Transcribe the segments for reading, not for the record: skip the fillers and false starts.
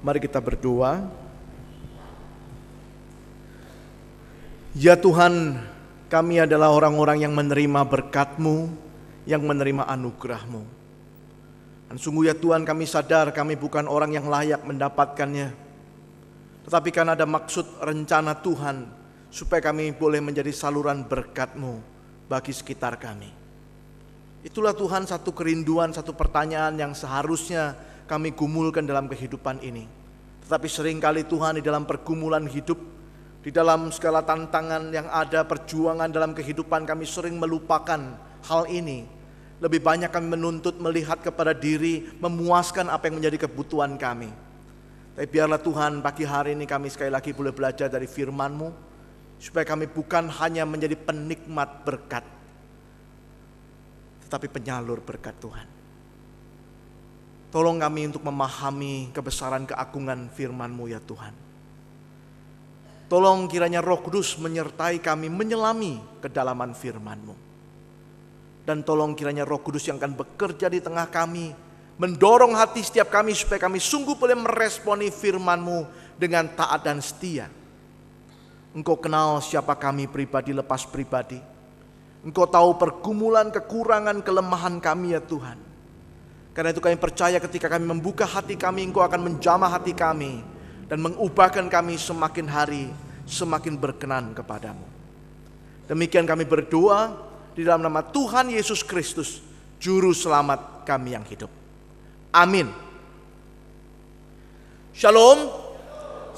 Mari kita berdoa. Ya Tuhan, kami adalah orang-orang yang menerima berkat-Mu, yang menerima anugerah-Mu. Dan sungguh ya Tuhan, kami sadar kami bukan orang yang layak mendapatkannya. Tetapi karena ada maksud rencana Tuhan, supaya kami boleh menjadi saluran berkat-Mu bagi sekitar kami. Itulah Tuhan satu kerinduan, satu pertanyaan yang seharusnya kami gumulkan dalam kehidupan ini. Tetapi seringkali Tuhan di dalam pergumulan hidup, di dalam segala tantangan yang ada, perjuangan dalam kehidupan, kami sering melupakan hal ini. Lebih banyak kami menuntut melihat kepada diri, memuaskan apa yang menjadi kebutuhan kami. Tapi biarlah Tuhan pagi hari ini kami sekali lagi boleh belajar dari firman-Mu, supaya kami bukan hanya menjadi penikmat berkat, tetapi penyalur berkat Tuhan. Tolong kami untuk memahami kebesaran keagungan firman-Mu ya Tuhan. Tolong kiranya Roh Kudus menyertai kami menyelami kedalaman firman-Mu. Dan tolong kiranya Roh Kudus yang akan bekerja di tengah kami, mendorong hati setiap kami supaya kami sungguh boleh meresponi firman-Mu dengan taat dan setia. Engkau kenal siapa kami pribadi lepas pribadi. Engkau tahu pergumulan, kekurangan, kelemahan kami ya Tuhan. Karena itu kami percaya ketika kami membuka hati kami, Engkau akan menjamah hati kami dan mengubahkan kami semakin hari semakin berkenan kepadamu. Demikian kami berdoa di dalam nama Tuhan Yesus Kristus, Juru Selamat kami yang hidup. Amin. Shalom.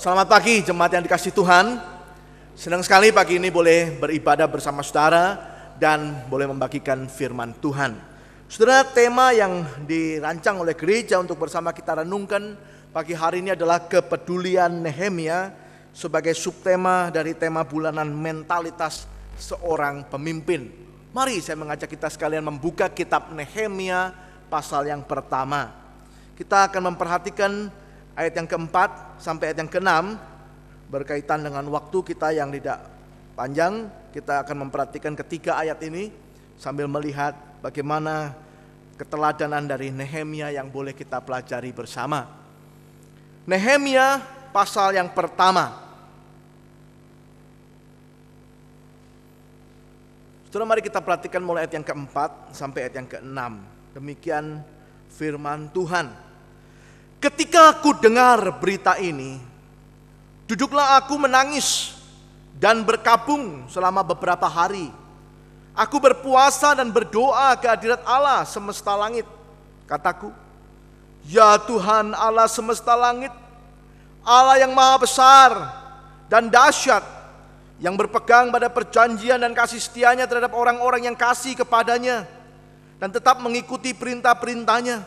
Selamat pagi jemaat yang dikasihi Tuhan. Senang sekali pagi ini boleh beribadah bersama saudara dan boleh membagikan firman Tuhan. Saudara, tema yang dirancang oleh gereja untuk bersama kita renungkan pagi hari ini adalah kepedulian Nehemia sebagai subtema dari tema bulanan mentalitas seorang pemimpin. Mari saya mengajak kita sekalian membuka kitab Nehemia pasal yang pertama. Kita akan memperhatikan ayat yang keempat sampai ayat yang keenam. Berkaitan dengan waktu kita yang tidak panjang, kita akan memperhatikan ketiga ayat ini sambil melihat bagaimana keteladanan dari Nehemia yang boleh kita pelajari bersama. Nehemia pasal yang pertama. Saudara, mari kita perhatikan mulai ayat yang keempat sampai ayat yang keenam. Demikian firman Tuhan. Ketika aku dengar berita ini, duduklah aku menangis dan berkabung selama beberapa hari. Aku berpuasa dan berdoa ke hadirat Allah semesta langit. Kataku, ya Tuhan Allah semesta langit, Allah yang maha besar dan dahsyat, yang berpegang pada perjanjian dan kasih setianya terhadap orang-orang yang kasih kepadanya dan tetap mengikuti perintah-perintahnya.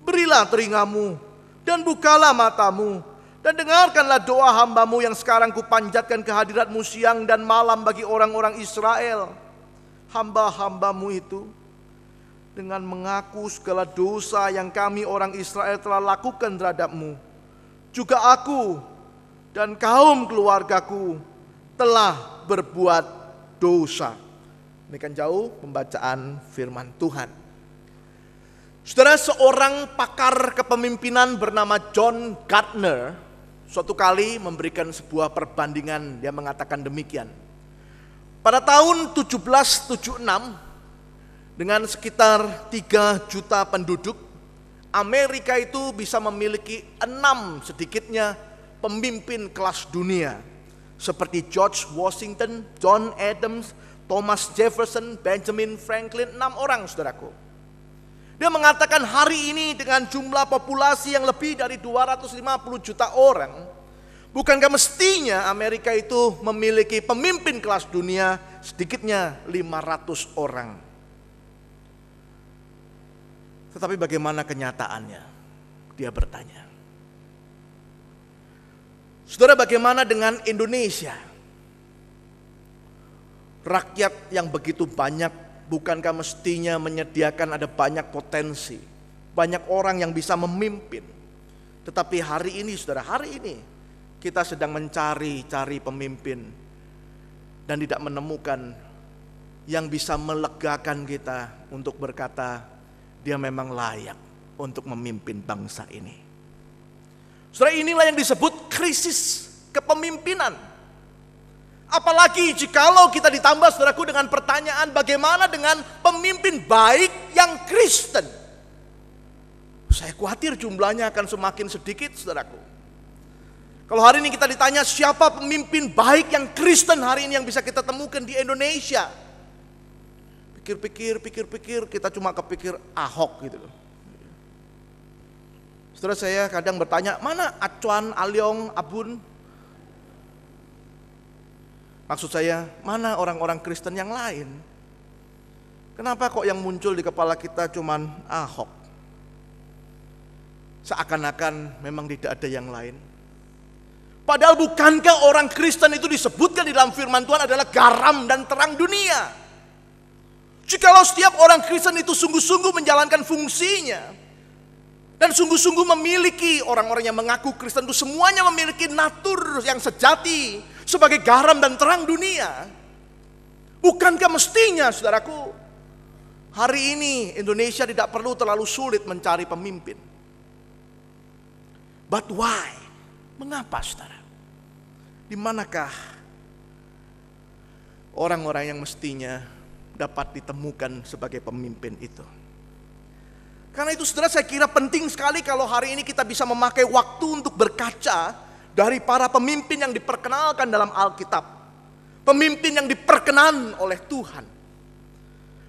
Berilah telingamu dan bukalah matamu, dan dengarkanlah doa hamba-Mu yang sekarang kupanjatkan ke hadirat-Mu siang dan malam bagi orang-orang Israel. Hamba-hamba-Mu itu dengan mengaku segala dosa yang kami orang Israel telah lakukan terhadap-Mu. Juga aku dan kaum keluargaku telah berbuat dosa. Demikian jauh pembacaan firman Tuhan. Saudara, seorang pakar kepemimpinan bernama John Gardner suatu kali memberikan sebuah perbandingan. Dia mengatakan demikian. Pada tahun 1776, dengan sekitar 3 juta penduduk, Amerika itu bisa memiliki 6 sedikitnya pemimpin kelas dunia. Seperti George Washington, John Adams, Thomas Jefferson, Benjamin Franklin, 6 orang saudaraku. Dia mengatakan hari ini dengan jumlah populasi yang lebih dari 250 juta orang, bukankah mestinya Amerika itu memiliki pemimpin kelas dunia sedikitnya 500 orang. Tetapi bagaimana kenyataannya? Dia bertanya. Saudara, bagaimana dengan Indonesia? Rakyat yang begitu banyak, bukankah mestinya menyediakan ada banyak potensi, banyak orang yang bisa memimpin. Tetapi hari ini saudara, hari ini kita sedang mencari pemimpin dan tidak menemukan yang bisa melegakan kita untuk berkata dia memang layak untuk memimpin bangsa ini. Saudara, inilah yang disebut krisis kepemimpinan. Apalagi jikalau kita ditambah, saudaraku, dengan pertanyaan bagaimana dengan pemimpin baik yang Kristen. Saya khawatir jumlahnya akan semakin sedikit, saudaraku. Kalau hari ini kita ditanya siapa pemimpin baik yang Kristen hari ini yang bisa kita temukan di Indonesia. Pikir-pikir, kita cuma kepikir Ahok gitu loh. Saudara, saya kadang bertanya, mana Acuan, Alyong, Abun? Maksud saya, mana orang-orang Kristen yang lain? Kenapa kok yang muncul di kepala kita cuman Ahok? Seakan-akan memang tidak ada yang lain. Padahal bukankah orang Kristen itu disebutkan di dalam firman Tuhan adalah garam dan terang dunia? Jikalau setiap orang Kristen itu sungguh-sungguh menjalankan fungsinya, dan sungguh-sungguh memiliki, orang-orang yang mengaku Kristen itu semuanya memiliki natur yang sejati sebagai garam dan terang dunia. Bukankah mestinya, saudaraku, hari ini Indonesia tidak perlu terlalu sulit mencari pemimpin. But why? Mengapa, saudara? Di manakah orang-orang yang mestinya dapat ditemukan sebagai pemimpin itu? Karena itu, saudara, saya kira penting sekali kalau hari ini kita bisa memakai waktu untuk berkaca dari para pemimpin yang diperkenalkan dalam Alkitab. Pemimpin yang diperkenan oleh Tuhan.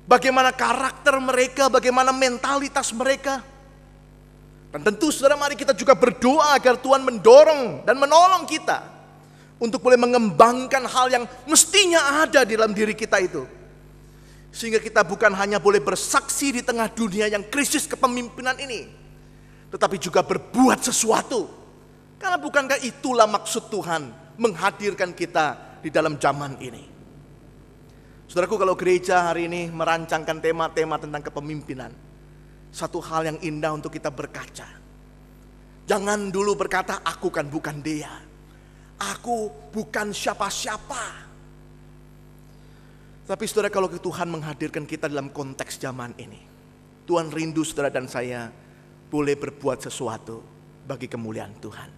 Bagaimana karakter mereka, bagaimana mentalitas mereka. Dan tentu, saudara, mari kita juga berdoa agar Tuhan mendorong dan menolong kita untuk boleh mengembangkan hal yang mestinya ada di dalam diri kita itu. Sehingga kita bukan hanya boleh bersaksi di tengah dunia yang krisis kepemimpinan ini, tetapi juga berbuat sesuatu. Karena bukankah itulah maksud Tuhan menghadirkan kita di dalam zaman ini. Saudaraku, kalau gereja hari ini merancangkan tema-tema tentang kepemimpinan, satu hal yang indah untuk kita berkaca. Jangan dulu berkata, aku kan bukan dia, aku bukan siapa-siapa. Tapi saudara, kalau Tuhan menghadirkan kita dalam konteks zaman ini, Tuhan rindu saudara dan saya boleh berbuat sesuatu bagi kemuliaan Tuhan.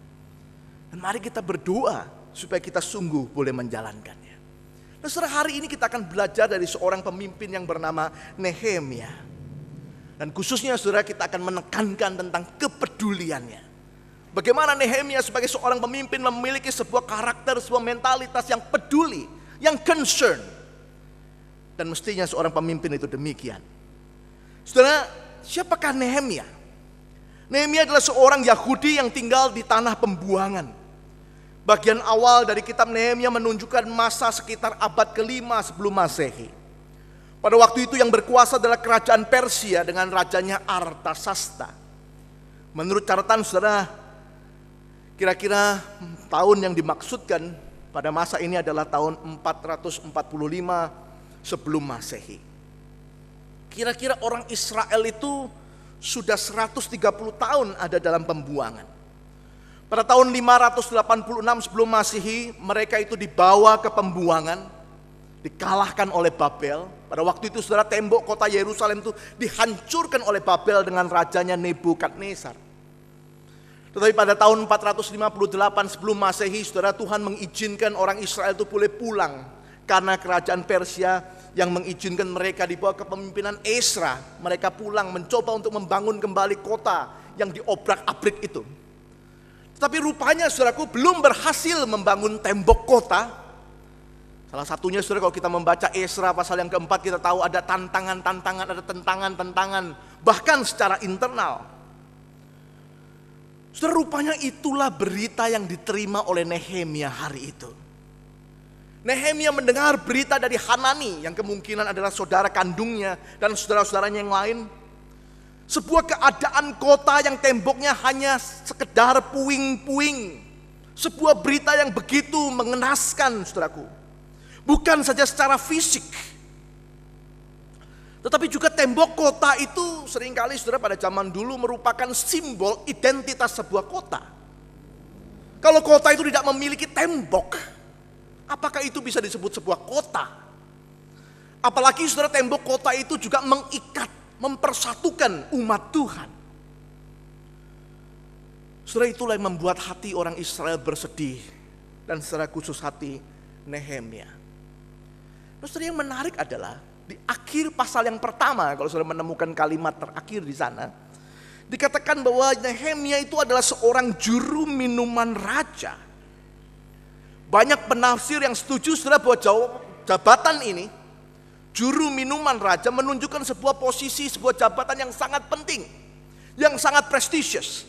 Dan mari kita berdoa supaya kita sungguh boleh menjalankannya. Nah, saudara, hari ini kita akan belajar dari seorang pemimpin yang bernama Nehemia. Dan khususnya, saudara, kita akan menekankan tentang kepeduliannya. Bagaimana Nehemia sebagai seorang pemimpin memiliki sebuah karakter, sebuah mentalitas yang peduli, yang concern. Dan mestinya seorang pemimpin itu demikian. Saudara, siapakah Nehemia? Nehemia adalah seorang Yahudi yang tinggal di tanah pembuangan. Bagian awal dari kitab Nehemia menunjukkan masa sekitar abad ke-5 sebelum Masehi. Pada waktu itu yang berkuasa adalah kerajaan Persia dengan rajanya Artasasta. Menurut catatan saudara, kira-kira tahun yang dimaksudkan pada masa ini adalah tahun 445 sebelum Masehi. Kira-kira orang Israel itu sudah 130 tahun ada dalam pembuangan. Pada tahun 586 sebelum Masehi, mereka itu dibawa ke pembuangan, dikalahkan oleh Babel. Pada waktu itu, saudara, tembok kota Yerusalem itu dihancurkan oleh Babel dengan rajanya Nebukadnezar. Tetapi pada tahun 458 sebelum Masehi, saudara, Tuhan mengizinkan orang Israel itu boleh pulang. Karena kerajaan Persia yang mengizinkan mereka di bawah kepemimpinan Esra, mereka pulang mencoba untuk membangun kembali kota yang diobrak-abrik itu. Tetapi rupanya, saudaraku, belum berhasil membangun tembok kota. Salah satunya, saudara, kalau kita membaca Esra pasal yang keempat, kita tahu ada tantangan-tantangan, ada tentangan-tentangan, bahkan secara internal. Saudara, rupanya itulah berita yang diterima oleh Nehemia hari itu. Nehemia mendengar berita dari Hanani, yang kemungkinan adalah saudara kandungnya dan saudara-saudaranya yang lain. Sebuah keadaan kota yang temboknya hanya sekedar puing-puing. Sebuah berita yang begitu mengenaskan, saudaraku. Bukan saja secara fisik, tetapi juga tembok kota itu seringkali, saudara, pada zaman dulu merupakan simbol identitas sebuah kota. Kalau kota itu tidak memiliki tembok, apakah itu bisa disebut sebuah kota? Apalagi, saudara, tembok kota itu juga mengikat, mempersatukan umat Tuhan. Saudara, itulah yang membuat hati orang Israel bersedih, dan secara khusus hati Nehemia. Nah, saudara, yang menarik adalah di akhir pasal yang pertama, kalau saudara menemukan kalimat terakhir di sana, dikatakan bahwa Nehemia itu adalah seorang juru minuman raja. Banyak penafsir yang setuju saudara bahwa jabatan ini, juru minuman raja, menunjukkan sebuah posisi, sebuah jabatan yang sangat penting, yang sangat prestisius.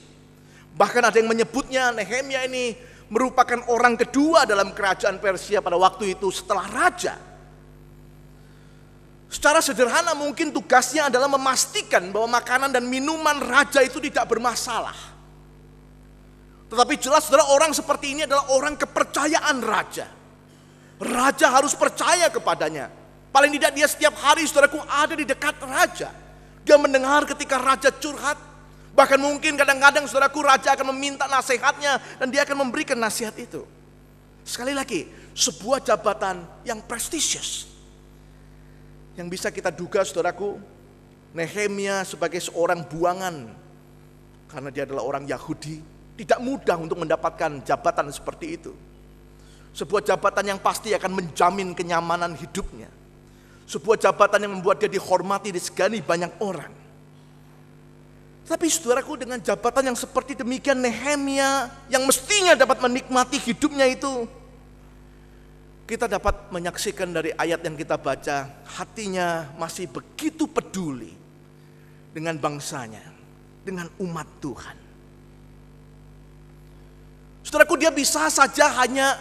Bahkan ada yang menyebutnya Nehemia ini merupakan orang kedua dalam kerajaan Persia pada waktu itu setelah raja. Secara sederhana mungkin tugasnya adalah memastikan bahwa makanan dan minuman raja itu tidak bermasalah. Tetapi jelas saudara, orang seperti ini adalah orang kepercayaan raja. Raja harus percaya kepadanya. Paling tidak dia setiap hari saudaraku ada di dekat raja. Dia mendengar ketika raja curhat. Bahkan mungkin kadang-kadang saudaraku raja akan meminta nasihatnya dan dia akan memberikan nasihat itu. Sekali lagi, sebuah jabatan yang prestisius. Yang bisa kita duga saudaraku, Nehemia sebagai seorang buangan, karena dia adalah orang Yahudi, tidak mudah untuk mendapatkan jabatan seperti itu. Sebuah jabatan yang pasti akan menjamin kenyamanan hidupnya. Sebuah jabatan yang membuat dia dihormati di segani banyak orang. Tapi saudaraku, dengan jabatan yang seperti demikian, Nehemia yang mestinya dapat menikmati hidupnya itu, kita dapat menyaksikan dari ayat yang kita baca, hatinya masih begitu peduli dengan bangsanya, dengan umat Tuhan. Saudaraku, dia bisa saja hanya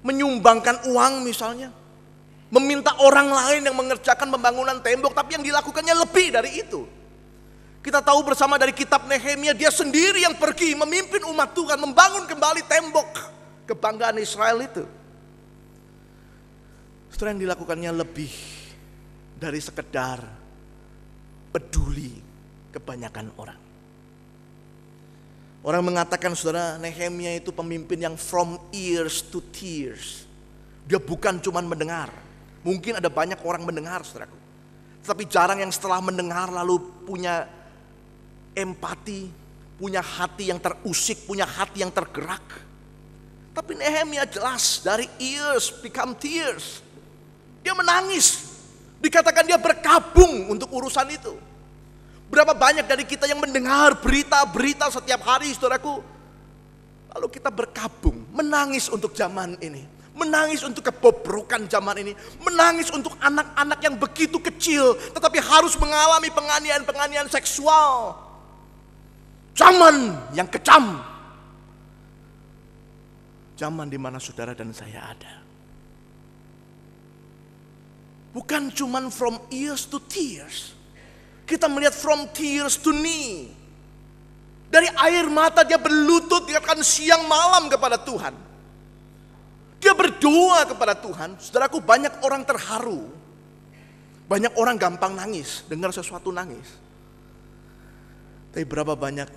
menyumbangkan uang misalnya, meminta orang lain yang mengerjakan pembangunan tembok, tapi yang dilakukannya lebih dari itu. Kita tahu bersama dari kitab Nehemia, dia sendiri yang pergi memimpin umat Tuhan membangun kembali tembok kebanggaan Israel itu. Setelah yang dilakukannya lebih dari sekedar peduli kebanyakan orang. Orang mengatakan saudara, Nehemia itu pemimpin yang from ears to tears. Dia bukan cuma mendengar. Mungkin ada banyak orang mendengar saudaraku, tapi jarang yang setelah mendengar lalu punya empati, punya hati yang terusik, punya hati yang tergerak. Tapi Nehemia jelas dari ears become tears. Dia menangis. Dikatakan dia berkabung untuk urusan itu. Berapa banyak dari kita yang mendengar berita-berita setiap hari saudaraku, lalu kita berkabung, menangis untuk zaman ini, menangis untuk kebobrokan zaman ini, menangis untuk anak-anak yang begitu kecil tetapi harus mengalami penganiayaan-penganiayaan seksual. Zaman yang kejam. Zaman di mana saudara dan saya ada. Bukan cuman from ears to tears. Kita melihat from tears to knee. Dari air mata dia berlutut, dikatakan siang malam kepada Tuhan. Dia berdoa kepada Tuhan. Saudaraku, banyak orang terharu. Banyak orang gampang nangis, dengar sesuatu nangis. Tapi berapa banyak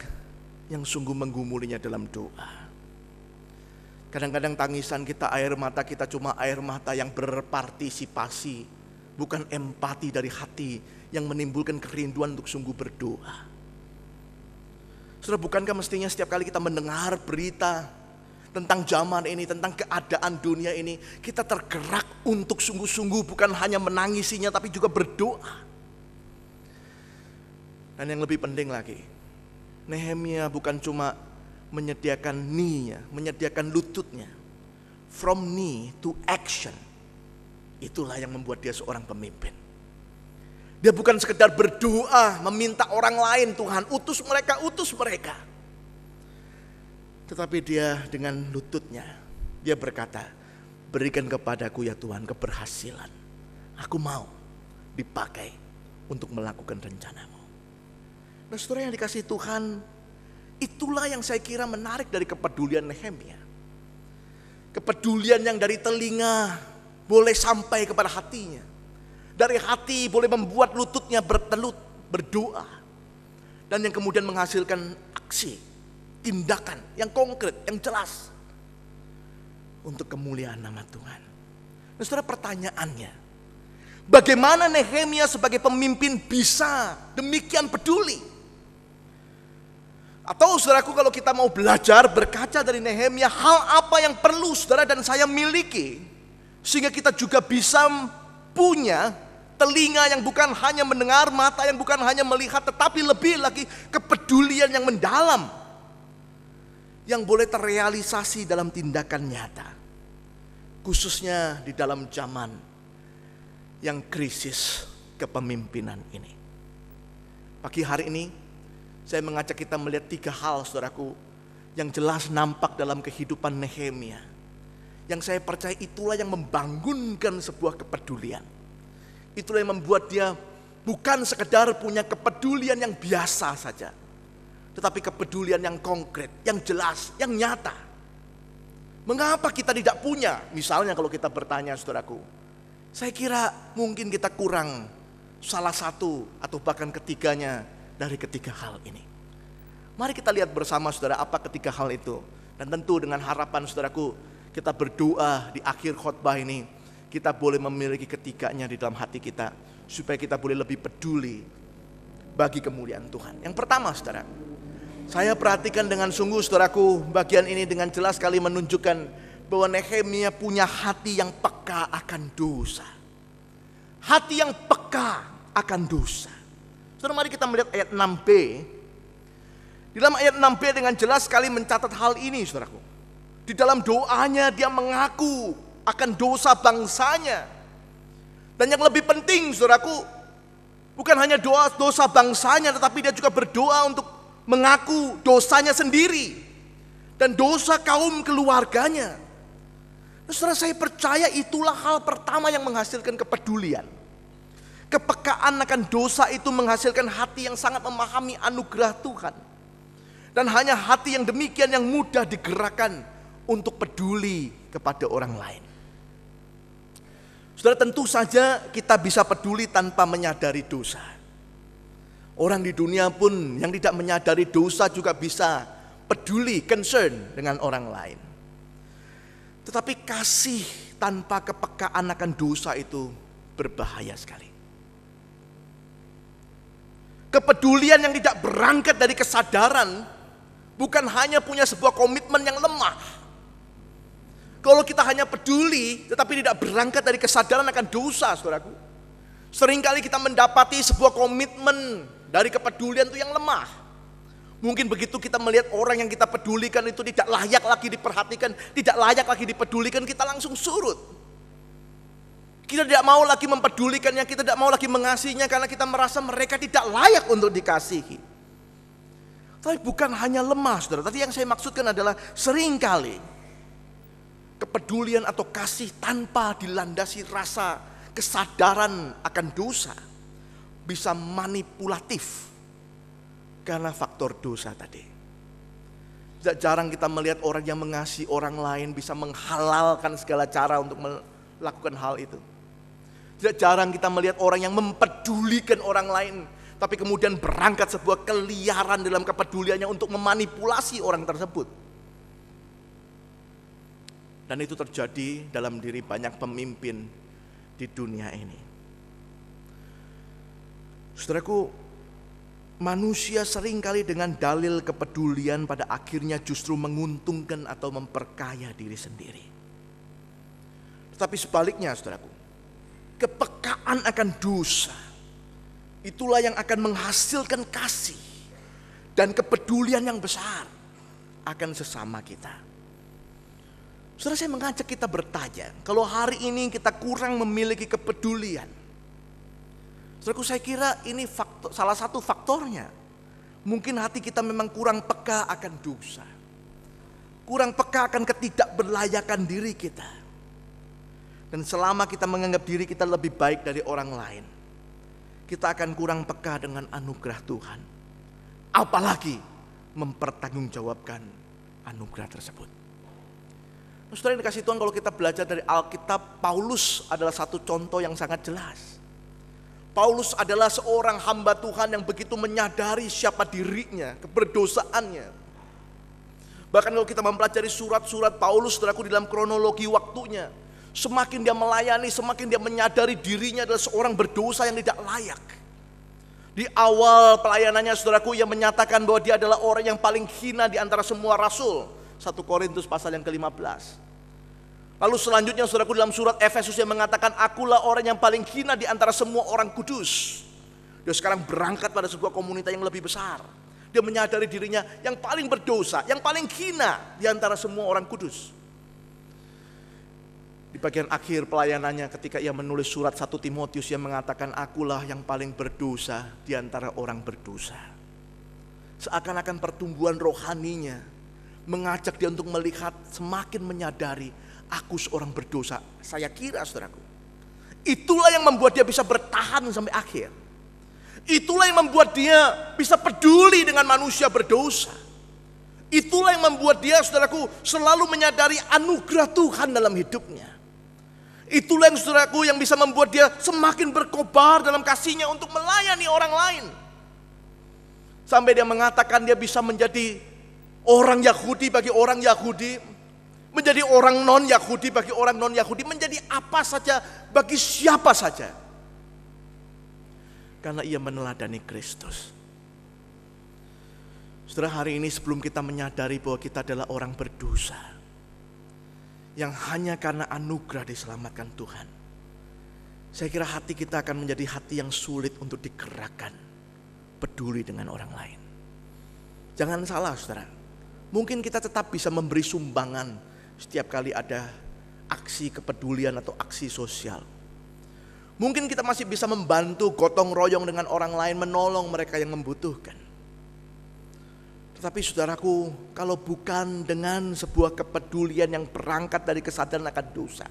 yang sungguh menggumulinya dalam doa. Kadang-kadang tangisan kita, air mata kita cuma air mata yang berpartisipasi, bukan empati dari hati yang menimbulkan kerinduan untuk sungguh berdoa. Saudara, bukankah mestinya setiap kali kita mendengar berita tentang zaman ini, tentang keadaan dunia ini, kita tergerak untuk sungguh-sungguh bukan hanya menangisinya tapi juga berdoa. Dan yang lebih penting lagi, Nehemia bukan cuma menyediakan knee-nya, menyediakan lututnya. From knee to action. Itulah yang membuat dia seorang pemimpin. Dia bukan sekedar berdoa, meminta orang lain, Tuhan utus mereka. Tetapi dia dengan lututnya, dia berkata, berikan kepadaku ya Tuhan keberhasilan. Aku mau dipakai untuk melakukan rencanamu. Nah saudara yang dikasihi Tuhan, itulah yang saya kira menarik dari kepedulian Nehemia. Kepedulian yang dari telinga boleh sampai kepada hatinya. Dari hati boleh membuat lututnya bertelut, berdoa. Dan yang kemudian menghasilkan aksi, tindakan yang konkret, yang jelas. Untuk kemuliaan nama Tuhan. Nah saudara, pertanyaannya, bagaimana Nehemia sebagai pemimpin bisa demikian peduli? Atau saudaraku, kalau kita mau belajar berkaca dari Nehemia, hal apa yang perlu saudara dan saya miliki sehingga kita juga bisa punya telinga yang bukan hanya mendengar, mata yang bukan hanya melihat, tetapi lebih lagi kepedulian yang mendalam yang boleh terrealisasi dalam tindakan nyata, khususnya di dalam zaman yang krisis kepemimpinan ini. Pagi hari ini saya mengajak kita melihat 3 hal saudaraku yang jelas nampak dalam kehidupan Nehemia, yang saya percaya itulah yang membangunkan sebuah kepedulian. Itulah yang membuat dia bukan sekedar punya kepedulian yang biasa saja, tetapi kepedulian yang konkret, yang jelas, yang nyata. Mengapa kita tidak punya? Misalnya kalau kita bertanya saudaraku, saya kira mungkin kita kurang salah satu atau bahkan ketiganya dari ketiga hal ini. Mari kita lihat bersama saudara apa ketiga hal itu. Dan tentu dengan harapan saudaraku, kita berdoa di akhir khotbah ini, kita boleh memiliki ketiganya di dalam hati kita, supaya kita boleh lebih peduli bagi kemuliaan Tuhan. Yang pertama saudara, saya perhatikan dengan sungguh saudaraku, bagian ini dengan jelas sekali menunjukkan bahwa Nehemia punya hati yang peka akan dosa. Hati yang peka akan dosa. Saudara, mari kita melihat ayat 6b. Di dalam ayat 6b dengan jelas sekali mencatat hal ini saudaraku. Di dalam doanya dia mengaku akan dosa bangsanya. Dan yang lebih penting saudaraku, bukan hanya dosa bangsanya, tetapi dia juga berdoa untuk mengaku dosanya sendiri dan dosa kaum keluarganya. Nah, saudara, saya percaya itulah hal pertama yang menghasilkan kepedulian. Kepekaan akan dosa itu menghasilkan hati yang sangat memahami anugerah Tuhan. Dan hanya hati yang demikian yang mudah digerakkan untuk peduli kepada orang lain. Saudara, tentu saja kita bisa peduli tanpa menyadari dosa. Orang di dunia pun yang tidak menyadari dosa juga bisa peduli, concern dengan orang lain. Tetapi kasih tanpa kepekaan akan dosa itu berbahaya sekali. Kepedulian yang tidak berangkat dari kesadaran bukan hanya punya sebuah komitmen yang lemah. Kalau kita hanya peduli tetapi tidak berangkat dari kesadaran akan dosa, saudaraku, seringkali kita mendapati sebuah komitmen dari kepedulian itu yang lemah. Mungkin begitu kita melihat orang yang kita pedulikan itu tidak layak lagi diperhatikan, tidak layak lagi dipedulikan, kita langsung surut. Kita tidak mau lagi mempedulikannya, kita tidak mau lagi mengasihinya karena kita merasa mereka tidak layak untuk dikasihi. Tapi bukan hanya lemah saudara, tadi yang saya maksudkan adalah seringkali kepedulian atau kasih tanpa dilandasi rasa kesadaran akan dosa bisa manipulatif karena faktor dosa tadi. Tidak jarang kita melihat orang yang mengasihi orang lain bisa menghalalkan segala cara untuk melakukan hal itu. Tidak jarang kita melihat orang yang mempedulikan orang lain, tapi kemudian berangkat sebuah keliaran dalam kepeduliannya untuk memanipulasi orang tersebut. Dan itu terjadi dalam diri banyak pemimpin di dunia ini. Saudaraku, manusia seringkali dengan dalil kepedulian pada akhirnya justru menguntungkan atau memperkaya diri sendiri. Tetapi sebaliknya saudaraku, kepekaan akan dosa itulah yang akan menghasilkan kasih dan kepedulian yang besar akan sesama kita. Saudara, saya mengajak kita bertanya, kalau hari ini kita kurang memiliki kepedulian, saudaraku, saya kira ini salah satu faktornya. Mungkin hati kita memang kurang peka akan dosa, kurang peka akan ketidakberlayakan diri kita. Dan selama kita menganggap diri kita lebih baik dari orang lain, kita akan kurang peka dengan anugerah Tuhan. Apalagi mempertanggungjawabkan anugerah tersebut. Saudara yang dikasih Tuhan, kalau kita belajar dari Alkitab, Paulus adalah satu contoh yang sangat jelas. Paulus adalah seorang hamba Tuhan yang begitu menyadari siapa dirinya, keberdosaannya. Bahkan kalau kita mempelajari surat-surat Paulus, saudaraku, di dalam kronologi waktunya, semakin dia melayani, semakin dia menyadari dirinya adalah seorang berdosa yang tidak layak. Di awal pelayanannya saudaraku, ia menyatakan bahwa dia adalah orang yang paling hina di antara semua rasul. 1 Korintus pasal yang ke-15. Lalu selanjutnya saudaraku, dalam surat Efesus yang mengatakan, akulah orang yang paling hina di antara semua orang kudus. Dia sekarang berangkat pada sebuah komunitas yang lebih besar. Dia menyadari dirinya yang paling berdosa, yang paling hina di antara semua orang kudus. Di bagian akhir pelayanannya ketika ia menulis surat 1 Timotius yang mengatakan, akulah yang paling berdosa di antara orang berdosa. Seakan-akan pertumbuhan rohaninya mengajak dia untuk melihat, semakin menyadari, aku seorang berdosa. Saya kira saudaraku, itulah yang membuat dia bisa bertahan sampai akhir. Itulah yang membuat dia bisa peduli dengan manusia berdosa. Itulah yang membuat dia, saudaraku, selalu menyadari anugerah Tuhan dalam hidupnya. Itulah yang, saudaraku, yang bisa membuat dia semakin berkobar dalam kasihnya untuk melayani orang lain. Sampai dia mengatakan dia bisa menjadi orang Yahudi bagi orang Yahudi, menjadi orang non-Yahudi bagi orang non-Yahudi, menjadi apa saja bagi siapa saja. Karena ia meneladani Kristus. Saudara, hari ini sebelum kita menyadari bahwa kita adalah orang berdosa, yang hanya karena anugerah diselamatkan Tuhan, saya kira hati kita akan menjadi hati yang sulit untuk digerakkan, peduli dengan orang lain. Jangan salah saudara, mungkin kita tetap bisa memberi sumbangan setiap kali ada aksi kepedulian atau aksi sosial. Mungkin kita masih bisa membantu gotong royong dengan orang lain, menolong mereka yang membutuhkan. Tetapi saudaraku, kalau bukan dengan sebuah kepedulian yang berangkat dari kesadaran akan dosa,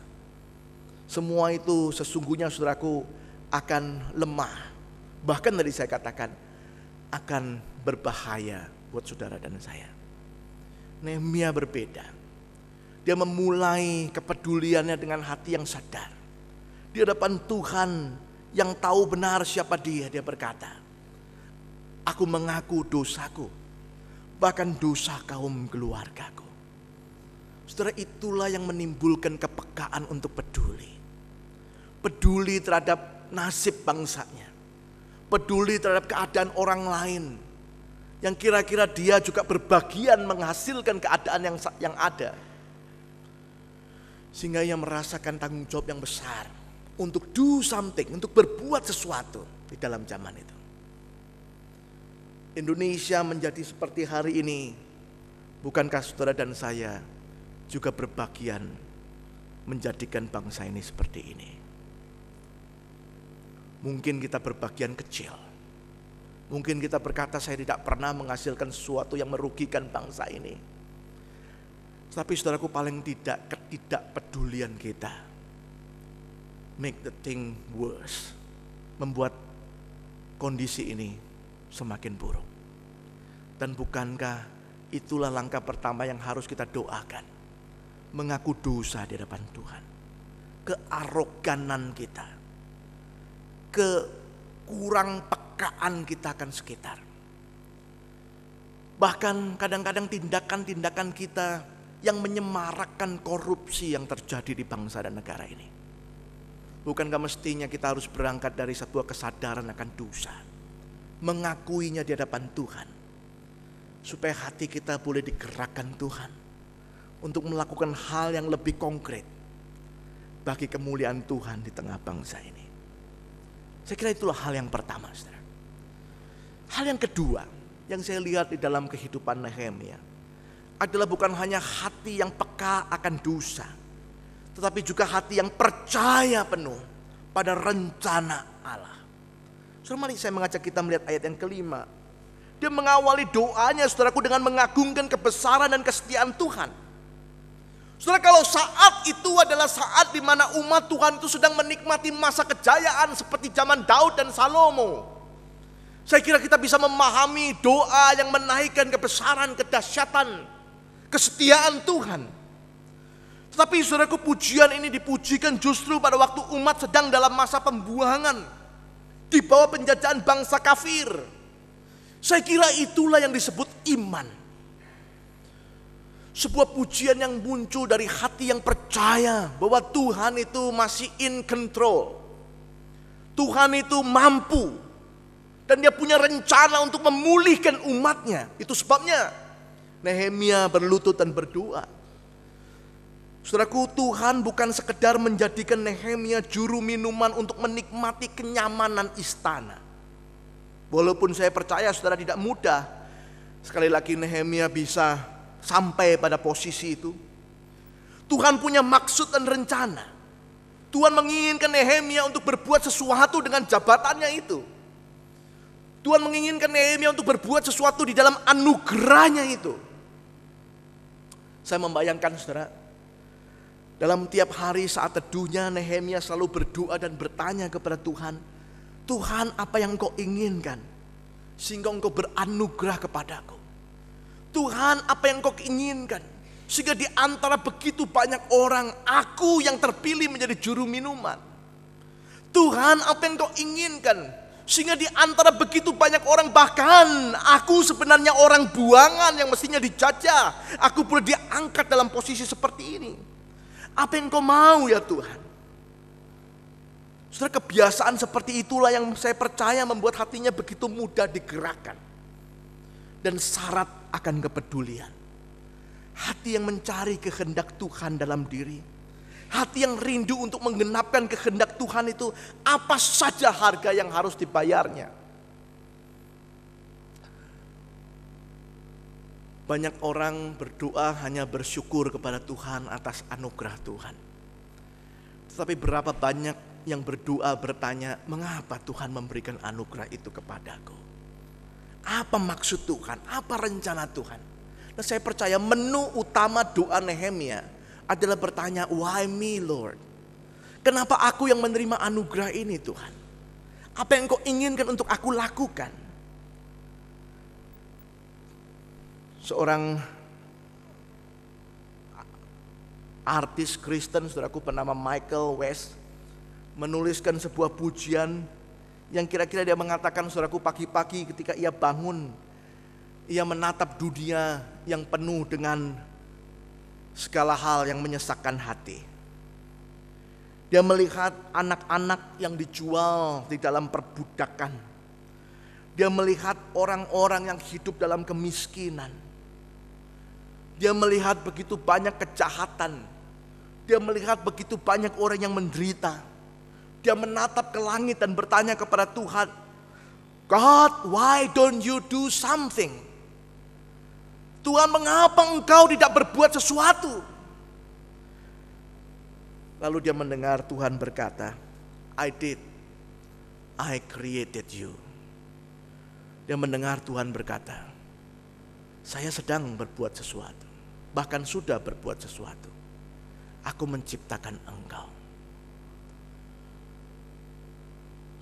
semua itu sesungguhnya saudaraku akan lemah. Bahkan tadi saya katakan akan berbahaya buat saudara dan saya. Nehemia berbeda. Dia memulai kepeduliannya dengan hati yang sadar. Di hadapan Tuhan yang tahu benar siapa dia berkata, aku mengaku dosaku, bahkan dosa kaum keluargaku. Saudara, itulah yang menimbulkan kepekaan untuk peduli. Peduli terhadap nasib bangsanya. Peduli terhadap keadaan orang lain. Yang kira-kira dia juga berbagian menghasilkan keadaan yang ada. Sehingga ia merasakan tanggung jawab yang besar untuk do something, untuk berbuat sesuatu di dalam zaman itu. Indonesia menjadi seperti hari ini, bukankah saudara dan saya juga berbagian menjadikan bangsa ini seperti ini? Mungkin kita berbagian kecil. Mungkin kita berkata saya tidak pernah menghasilkan sesuatu yang merugikan bangsa ini. Tapi saudaraku, paling tidak ketidakpedulian kita make the thing worse, membuat kondisi ini semakin buruk. Dan bukankah itulah langkah pertama yang harus kita doakan? Mengaku dosa di hadapan Tuhan. Kearoganan kita, kekurang pekaan kita akan sekitar. Bahkan kadang-kadang tindakan-tindakan kita yang menyemarakkan korupsi yang terjadi di bangsa dan negara ini. Bukankah mestinya kita harus berangkat dari sebuah kesadaran akan dosa, mengakuinya di hadapan Tuhan, supaya hati kita boleh digerakkan Tuhan untuk melakukan hal yang lebih konkret bagi kemuliaan Tuhan di tengah bangsa ini. Saya kira itulah hal yang pertama, saudara. Hal yang kedua yang saya lihat di dalam kehidupan Nehemia adalah bukan hanya hati yang peka akan dosa, tetapi juga hati yang percaya penuh pada rencana Allah. Saudara, mari saya mengajak kita melihat ayat yang kelima. Dia mengawali doanya, saudaraku, dengan mengagungkan kebesaran dan kesetiaan Tuhan. Saudara, kalau saat itu adalah saat di mana umat Tuhan itu sedang menikmati masa kejayaan seperti zaman Daud dan Salomo, saya kira kita bisa memahami doa yang menaikkan kebesaran, kedahsyatan, kesetiaan Tuhan. Tetapi saudaraku, pujian ini dipujikan justru pada waktu umat sedang dalam masa pembuangan di bawah penjajahan bangsa kafir. Saya kira itulah yang disebut iman. Sebuah pujian yang muncul dari hati yang percaya bahwa Tuhan itu masih in control. Tuhan itu mampu. Dan dia punya rencana untuk memulihkan umatnya. Itu sebabnya Nehemia berlutut dan berdoa. Saudaraku, Tuhan bukan sekedar menjadikan Nehemia juru minuman untuk menikmati kenyamanan istana. Walaupun saya percaya saudara tidak mudah. Sekali lagi Nehemia bisa sampai pada posisi itu. Tuhan punya maksud dan rencana. Tuhan menginginkan Nehemia untuk berbuat sesuatu dengan jabatannya itu. Tuhan menginginkan Nehemia untuk berbuat sesuatu di dalam anugerahnya itu. Saya membayangkan saudara, dalam tiap hari saat teduhnya Nehemia selalu berdoa dan bertanya kepada Tuhan, Tuhan, apa yang Engkau inginkan sehingga Engkau beranugerah kepadaku? Tuhan, apa yang Engkau inginkan sehingga di antara begitu banyak orang aku yang terpilih menjadi juru minuman? Tuhan, apa yang Engkau inginkan sehingga di antara begitu banyak orang, bahkan aku sebenarnya orang buangan yang mestinya dijajah, aku boleh diangkat dalam posisi seperti ini. Apa yang Kau mau ya Tuhan? Saudara, kebiasaan seperti itulah yang saya percaya membuat hatinya begitu mudah digerakkan. Dan syarat akan kepedulian. Hati yang mencari kehendak Tuhan dalam diri. Hati yang rindu untuk menggenapkan kehendak Tuhan itu, apa saja harga yang harus dibayarnya. Banyak orang berdoa hanya bersyukur kepada Tuhan atas anugerah Tuhan. Tetapi berapa banyak yang berdoa bertanya, mengapa Tuhan memberikan anugerah itu kepadaku? Apa maksud Tuhan? Apa rencana Tuhan? Dan saya percaya menu utama doa Nehemia adalah bertanya, why me Lord? Kenapa aku yang menerima anugerah ini Tuhan? Apa yang Kau inginkan untuk aku lakukan? Seorang artis Kristen, saudaraku, bernama Michael West menuliskan sebuah pujian yang kira-kira dia mengatakan, saudaraku, pagi-pagi ketika ia bangun, ia menatap dunia yang penuh dengan segala hal yang menyesakkan hati. Dia melihat anak-anak yang dijual di dalam perbudakan. Dia melihat orang-orang yang hidup dalam kemiskinan. Dia melihat begitu banyak kejahatan. Dia melihat begitu banyak orang yang menderita. Dia menatap ke langit dan bertanya kepada Tuhan, God, why don't you do something? Tuhan, mengapa Engkau tidak berbuat sesuatu? Lalu dia mendengar Tuhan berkata, I created you. Dia mendengar Tuhan berkata, saya sedang berbuat sesuatu, bahkan sudah berbuat sesuatu. Aku menciptakan engkau.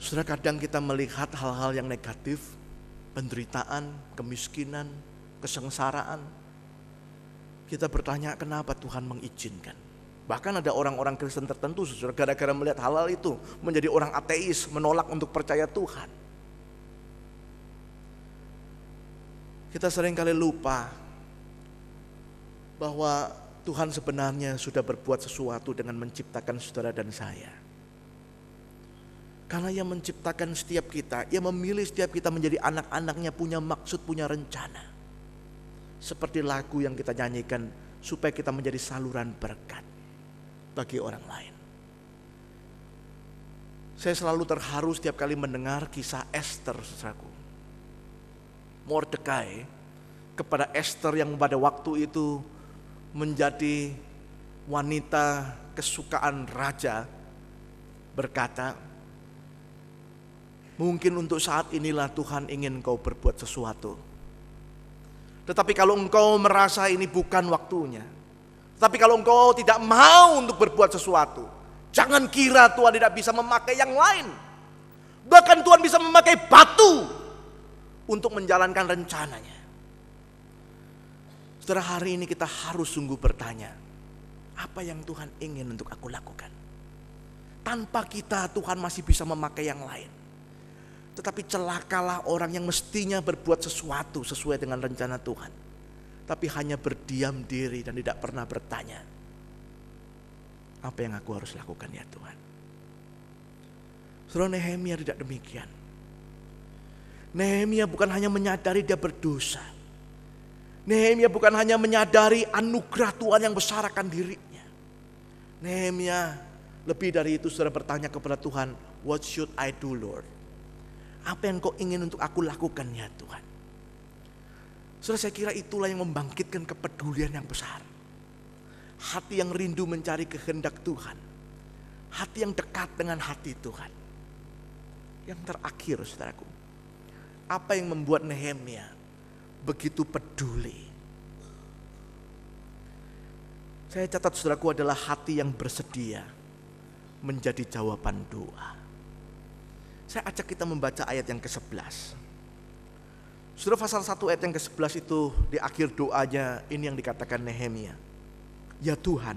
Saudara, kadang kita melihat hal-hal yang negatif, penderitaan, kemiskinan, kesengsaraan. Kita bertanya, kenapa Tuhan mengizinkan? Bahkan ada orang-orang Kristen tertentu, saudara, gara-gara melihat hal-hal itu menjadi orang ateis, menolak untuk percaya Tuhan. Kita seringkali lupa bahwa Tuhan sebenarnya sudah berbuat sesuatu dengan menciptakan saudara dan saya. Karena Ia menciptakan setiap kita, Ia memilih setiap kita menjadi anak-anaknya, punya maksud, punya rencana. Seperti lagu yang kita nyanyikan, supaya kita menjadi saluran berkat bagi orang lain. Saya selalu terharu setiap kali mendengar kisah Esther, saudaraku. Mordekai kepada Esther yang pada waktu itu menjadi wanita kesukaan raja, berkata, mungkin untuk saat inilah Tuhan ingin engkau berbuat sesuatu. Tetapi kalau engkau merasa ini bukan waktunya, tapi kalau engkau tidak mau untuk berbuat sesuatu, jangan kira Tuhan tidak bisa memakai yang lain. Bahkan Tuhan bisa memakai batu untuk menjalankan rencananya. Saudara, hari ini kita harus sungguh bertanya, apa yang Tuhan ingin untuk aku lakukan? Tanpa kita, Tuhan masih bisa memakai yang lain. Tetapi celakalah orang yang mestinya berbuat sesuatu sesuai dengan rencana Tuhan, tapi hanya berdiam diri dan tidak pernah bertanya, apa yang aku harus lakukan ya Tuhan? Saudara, Nehemia tidak demikian. Nehemia bukan hanya menyadari dia berdosa. Nehemia bukan hanya menyadari anugerah Tuhan yang besar akan dirinya. Nehemia lebih dari itu saudara bertanya kepada Tuhan, what should I do Lord? Apa yang kau ingin untuk aku lakukan ya Tuhan? Saudara, saya kira itulah yang membangkitkan kepedulian yang besar. Hati yang rindu mencari kehendak Tuhan. Hati yang dekat dengan hati Tuhan. Yang terakhir saudaraku, apa yang membuat Nehemia begitu peduli? Saya catat saudaraku adalah hati yang bersedia menjadi jawaban doa. Saya ajak kita membaca ayat yang ke-11. Saudara, pasal 1 ayat yang ke-11 itu di akhir doanya ini yang dikatakan Nehemia. Ya Tuhan,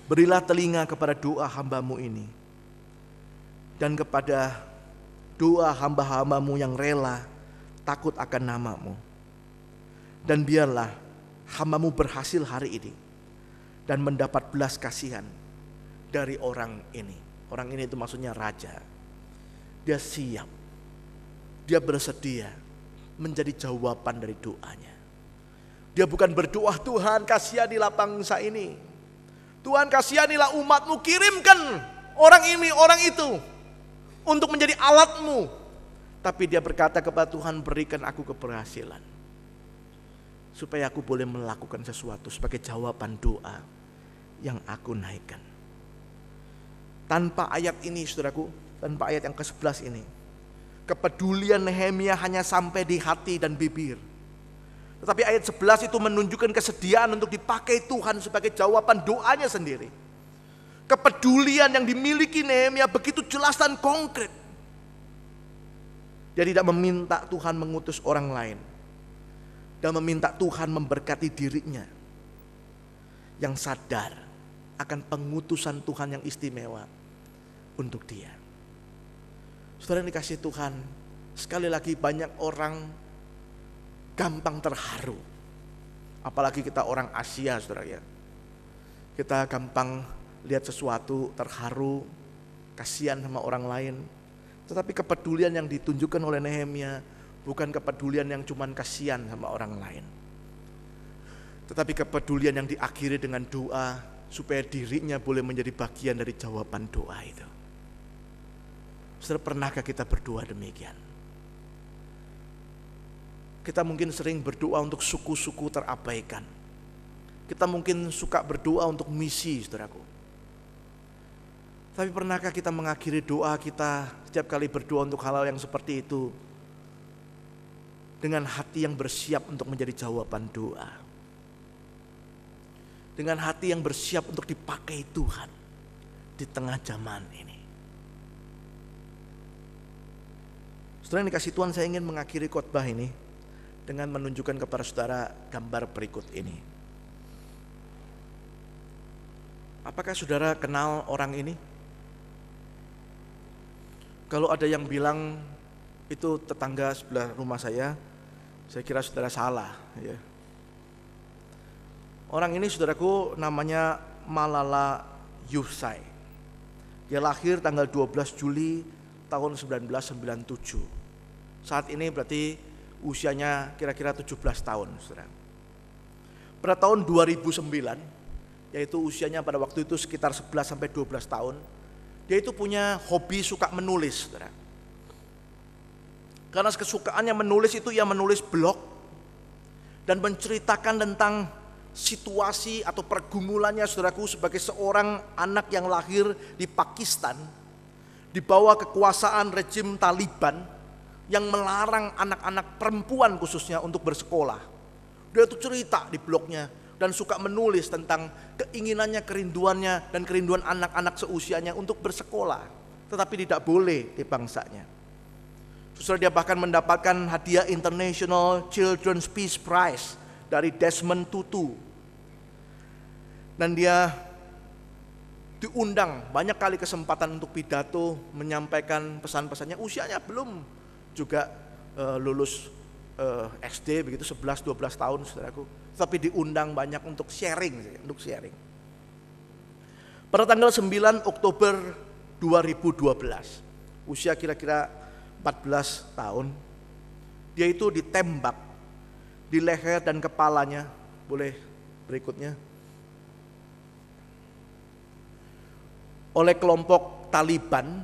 berilah telinga kepada doa hamba-Mu ini dan kepada doa hamba-hamba-Mu yang rela takut akan nama-Mu. Dan biarlah hamba-Mu berhasil hari ini dan mendapat belas kasihan dari orang ini. Orang ini itu maksudnya raja. Dia siap, dia bersedia menjadi jawaban dari doanya. Dia bukan berdoa, Tuhan kasihanilah bangsa ini, Tuhan kasihanilah umat-Mu, kirimkan orang ini, orang itu untuk menjadi alat-Mu. Tapi dia berkata kepada Tuhan, berikan aku keberhasilan supaya aku boleh melakukan sesuatu sebagai jawaban doa yang aku naikkan. Tanpa ayat ini saudaraku, tanpa ayat yang ke-11 ini, kepedulian Nehemia hanya sampai di hati dan bibir. Tetapi ayat 11 itu menunjukkan kesediaan untuk dipakai Tuhan sebagai jawaban doanya sendiri. Kepedulian yang dimiliki Nehemia begitu jelas dan konkret. Dia tidak meminta Tuhan mengutus orang lain, dan meminta Tuhan memberkati dirinya yang sadar akan pengutusan Tuhan yang istimewa untuk dia. Saudara yang dikasihi Tuhan, sekali lagi banyak orang gampang terharu. Apalagi kita orang Asia saudara ya. Kita gampang lihat sesuatu terharu, kasihan sama orang lain. Tetapi kepedulian yang ditunjukkan oleh Nehemia bukan kepedulian yang cuman kasihan sama orang lain, tetapi kepedulian yang diakhiri dengan doa supaya dirinya boleh menjadi bagian dari jawaban doa itu. Saudara, pernahkah kita berdoa demikian? Kita mungkin sering berdoa untuk suku-suku terabaikan. Kita mungkin suka berdoa untuk misi, saudaraku. Tapi pernahkah kita mengakhiri doa kita setiap kali berdoa untuk hal-hal yang seperti itu dengan hati yang bersiap untuk menjadi jawaban doa? Dengan hati yang bersiap untuk dipakai Tuhan di tengah zaman ini. Saudara yang dikasihi Tuhan, saya ingin mengakhiri khotbah ini dengan menunjukkan kepada saudara gambar berikut ini. Apakah saudara kenal orang ini? Kalau ada yang bilang itu tetangga sebelah rumah saya kira saudara salah ya. Orang ini saudaraku namanya Malala Yousafzai. Dia lahir tanggal 12 Juli tahun 1997. Saat ini berarti usianya kira-kira 17 tahun, saudara. Pada tahun 2009, yaitu usianya pada waktu itu sekitar 11 sampai 12 tahun, dia itu punya hobi suka menulis, saudara. Karena kesukaannya menulis itu, ia menulis blog dan menceritakan tentang situasi atau pergumulannya, saudaraku, sebagai seorang anak yang lahir di Pakistan di bawah kekuasaan rejim Taliban yang melarang anak-anak perempuan khususnya untuk bersekolah. Dia itu cerita di blognya dan suka menulis tentang keinginannya, kerinduannya, dan kerinduan anak-anak seusianya untuk bersekolah, tetapi tidak boleh di bangsanya. Saudara, dia bahkan mendapatkan hadiah International Children's Peace Prize dari Desmond Tutu. Dan dia diundang banyak kali kesempatan untuk pidato, menyampaikan pesan-pesannya. Usianya belum juga lulus SD begitu, 11-12 tahun, saudaraku. Tapi diundang banyak untuk sharing. Pada tanggal 9 Oktober 2012, usia kira-kira 14 tahun, dia itu ditembak di leher dan kepalanya. Boleh berikutnya. Oleh kelompok Taliban.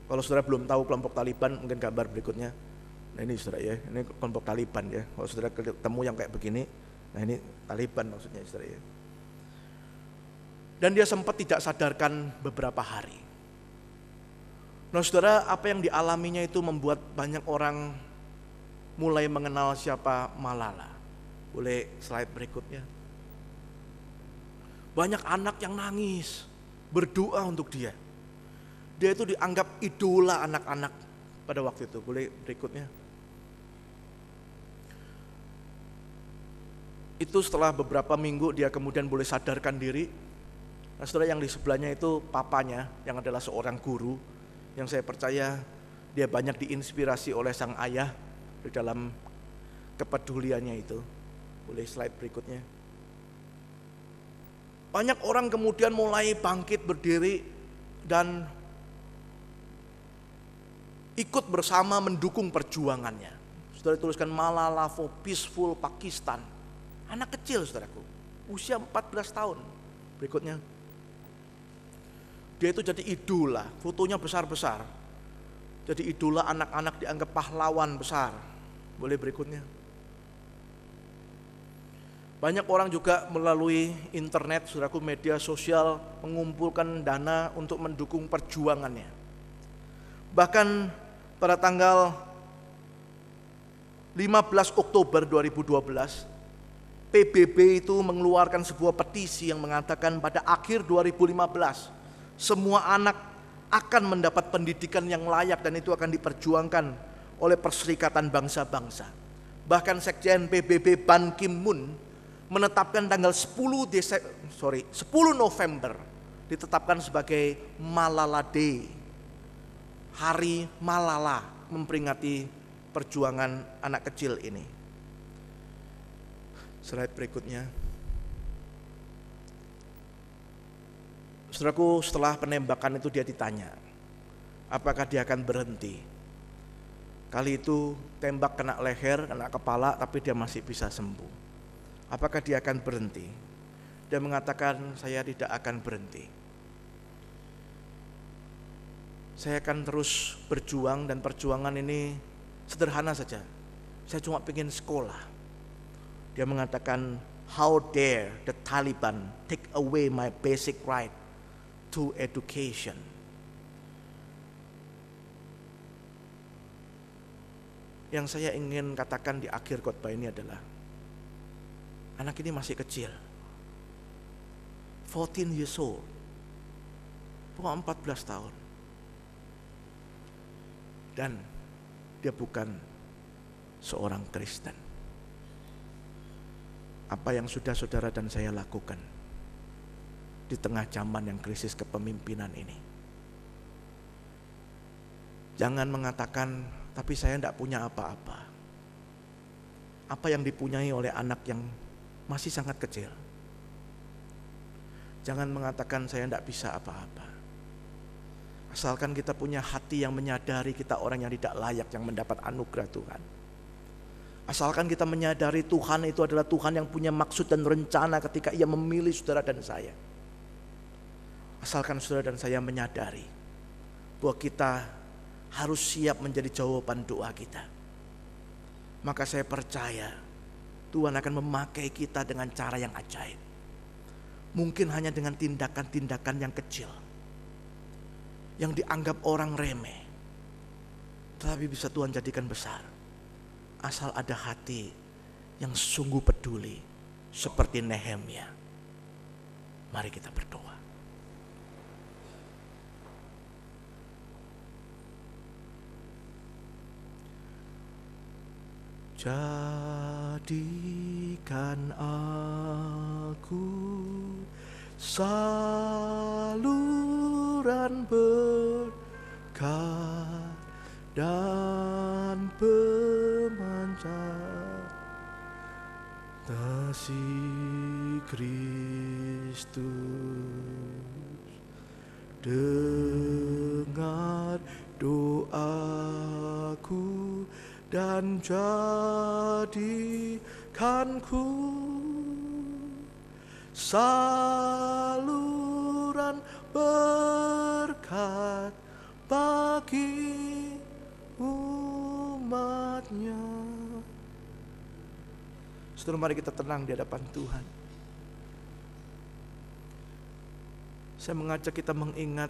Kalau saudara belum tahu kelompok Taliban, mungkin gambar berikutnya. Nah ini saudara ya, ini kelompok Taliban ya. Kalau saudara ketemu yang kayak begini, nah ini Taliban maksudnya saudara ya. Dan dia sempat tidak sadarkan beberapa hari. Nah saudara, apa yang dialaminya itu membuat banyak orang mulai mengenal siapa Malala. Boleh slide berikutnya. Banyak anak yang nangis, berdoa untuk dia. Dia itu dianggap idola anak-anak pada waktu itu. Boleh berikutnya. Itu setelah beberapa minggu dia kemudian boleh sadarkan diri. Nah saudara, yang di sebelahnya itu papanya yang adalah seorang guru, yang saya percaya dia banyak diinspirasi oleh sang ayah di dalam kepeduliannya itu. Boleh slide berikutnya. Banyak orang kemudian mulai bangkit berdiri dan ikut bersama mendukung perjuangannya. Saudara tuliskan Malala for Peaceful Pakistan. Anak kecil saudaraku, usia 14 tahun. Berikutnya. Dia itu jadi idola, fotonya besar-besar. Jadi idola, anak-anak dianggap pahlawan besar. Boleh berikutnya. Banyak orang juga melalui internet, saudaraku, media sosial mengumpulkan dana untuk mendukung perjuangannya. Bahkan pada tanggal 15 Oktober 2012, PBB itu mengeluarkan sebuah petisi yang mengatakan pada akhir 2015, semua anak akan mendapat pendidikan yang layak dan itu akan diperjuangkan oleh Perserikatan Bangsa-Bangsa. Bahkan Sekjen PBB Ban Ki-moon menetapkan tanggal 10 November ditetapkan sebagai Malala Day. Hari Malala, memperingati perjuangan anak kecil ini. Slide berikutnya. Saudaraku, setelah penembakan itu dia ditanya, apakah dia akan berhenti? Kali itu tembak kena leher, kena kepala, tapi dia masih bisa sembuh. Apakah dia akan berhenti? Dia mengatakan, saya tidak akan berhenti. Saya akan terus berjuang dan perjuangan ini sederhana saja. Saya cuma pengen sekolah. Dia mengatakan, how dare the Taliban take away my basic right to education. Yang saya ingin katakan di akhir khotbah ini adalah, anak ini masih kecil, 14 years old, 14 tahun. Dan dia bukan seorang Kristen. Apa yang sudah saudara dan saya lakukan di tengah zaman yang krisis kepemimpinan ini? Jangan mengatakan, tapi saya tidak punya apa-apa. Apa yang dipunyai oleh anak yang masih sangat kecil? Jangan mengatakan saya tidak bisa apa-apa. Asalkan kita punya hati yang menyadari kita orang yang tidak layak yang mendapat anugerah Tuhan. Asalkan kita menyadari Tuhan itu adalah Tuhan yang punya maksud dan rencana ketika Ia memilih saudara dan saya. Asalkan saudara dan saya menyadari bahwa kita harus siap menjadi jawaban doa kita. Maka saya percaya Tuhan akan memakai kita dengan cara yang ajaib. Mungkin hanya dengan tindakan-tindakan yang kecil, yang dianggap orang remeh, tetapi bisa Tuhan jadikan besar. Asal ada hati yang sungguh peduli seperti Nehemia. Mari kita berdoa. Jadikan aku saluran berkat dan pemancar kasih Kristus. Dengar doa aku dan jadikanku saluran berkat bagi umatnya. Saudara, mari kita tenang di hadapan Tuhan. Saya mengajak kita mengingat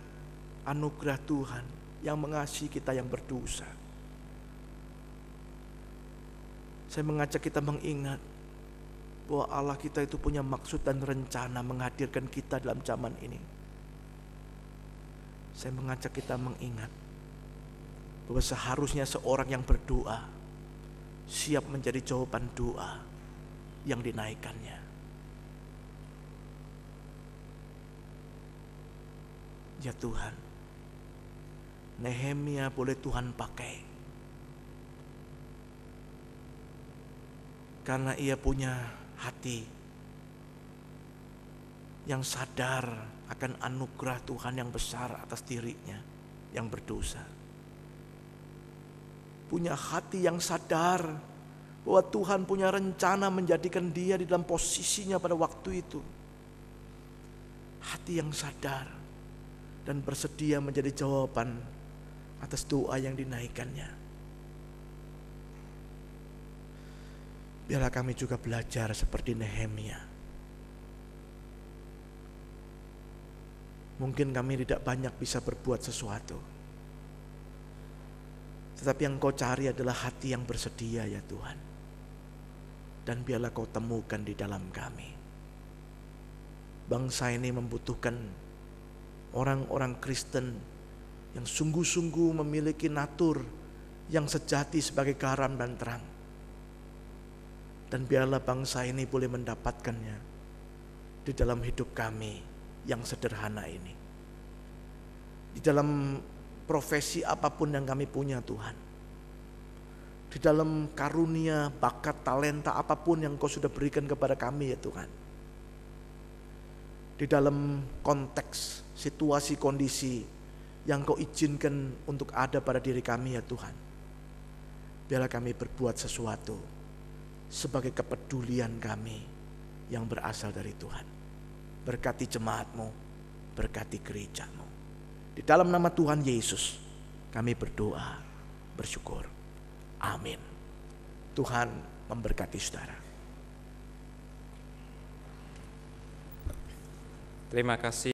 anugerah Tuhan yang mengasihi kita yang berdosa. Saya mengajak kita mengingat bahwa Allah kita itu punya maksud dan rencana menghadirkan kita dalam zaman ini. Saya mengajak kita mengingat bahwa seharusnya seorang yang berdoa siap menjadi jawaban doa yang dinaikkannya. Ya Tuhan, Nehemia boleh Tuhan pakai karena ia punya hati yang sadar akan anugerah Tuhan yang besar atas dirinya yang berdosa. Punya hati yang sadar bahwa Tuhan punya rencana menjadikan dia di dalam posisinya pada waktu itu. Hati yang sadar dan bersedia menjadi jawaban atas doa yang dinaikkannya. Biarlah kami juga belajar seperti Nehemia. Mungkin kami tidak banyak bisa berbuat sesuatu, tetapi yang Kau cari adalah hati yang bersedia ya Tuhan. Dan biarlah Kau temukan di dalam kami. Bangsa ini membutuhkan orang-orang Kristen yang sungguh-sungguh memiliki natur yang sejati sebagai garam dan terang. Dan biarlah bangsa ini boleh mendapatkannya di dalam hidup kami yang sederhana ini. Di dalam profesi apapun yang kami punya Tuhan. Di dalam karunia, bakat, talenta apapun yang Kau sudah berikan kepada kami ya Tuhan. Di dalam konteks, situasi, kondisi yang Kau izinkan untuk ada pada diri kami ya Tuhan. Biarlah kami berbuat sesuatu sebagai kepedulian kami yang berasal dari Tuhan. Berkati jemaat-Mu, berkati gereja-Mu. Di dalam nama Tuhan Yesus kami berdoa, bersyukur. Amin. Tuhan memberkati saudara. Terima kasih.